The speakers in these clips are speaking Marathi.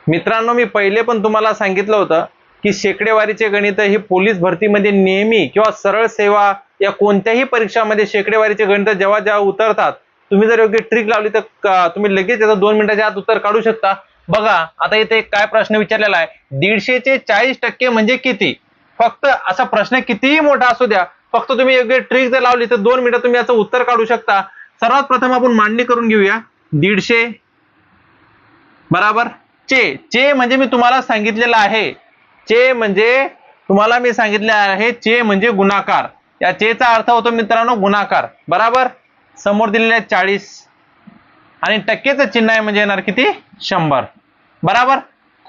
मित्रांनो, मी पहिले पण तुम्हाला सांगितलं होतं की शेकडेवारीचे गणित ही पोलीस भरतीमध्ये नेहमी किंवा सरळ सेवा या कोणत्याही परीक्षामध्ये शेकडेवारीचे गणित जेव्हा जेव्हा उतरतात, तुम्ही जर योग्य ट्रिक लावली तर तुम्ही लगेच याचं 2 मिनिटाच्या आत उत्तर काढू शकता. बघा आता इथे काय प्रश्न विचारलेला आहे, 150 चे 40% म्हणजे किती? फक्त असा प्रश्न कितीही मोठा असू द्या, फक्त तुम्ही योग्य ट्रिक जर लावली तर 2 मिनिटात तुम्ही याचं उत्तर काढू शकता. सर्वात प्रथम आपण मांडणी करून घेऊया. 150 बराबर चे म्हणजे मी तुम्हाला सांगितलेलं आहे, चे म्हणजे तुम्हाला मी सांगितले आहे, चे म्हणजे गुणाकार. या चेचा अर्थ होतो मित्रांनो गुणाकार. बराबर समोर दिलेले आहे 40 आणि टक्केचं चिन्ह आहे म्हणजे येणार किती? 100. बराबर.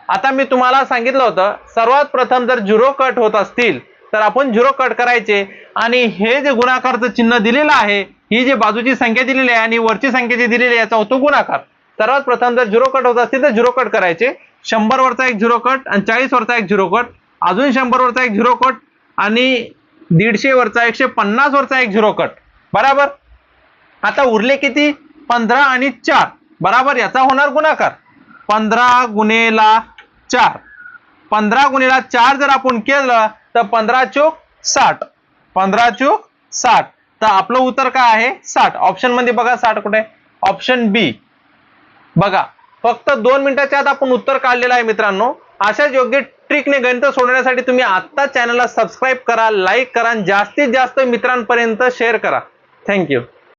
आता मी तुम्हाला सांगितलं होतं सर्वात प्रथम जर 0 कट होत असतील तर आपण 0 कट करायचे आणि हे जे गुणाकारचं चिन्ह दिलेलं आहे, ही जी बाजूची संख्या दिलेली आहे आणि वरची संख्या जी दिलेली आहे याचा होतो गुणाकार. सर्वात प्रथम जर 0 कट होत असतील तर 0 कट करायचे. 100 वरचा एक 0 कट आणि 40 वरचा एक 0 कट, अजून 100 वरचा एक 0 कट आणि 150 वरचा 150 वरचा एक 0 कट. बराबर. आता उरले किती? 15 आणि 4. बराबर. याचा होणार गुणाकार. 15 गुणेला 4, 15 गुणेला 4 जर आपण केलं तर 15 चोक 60, 15 चोक 60. तर आपलं उत्तर काय आहे? 60. ऑप्शन मध्ये बघा 60 कुठे? ऑप्शन बी. बघा फक्त 2 मिनिटाच्या आत आपण उत्तर काढलेलं आहे मित्रांनो. अशाच योग्य ट्रिकने गणित सोडवण्यासाठी तुम्ही आता चॅनलला सबस्क्राईब करा, लाईक करा आणि जास्तीत जास्त मित्रांपर्यंत शेअर करा. थँक्यू.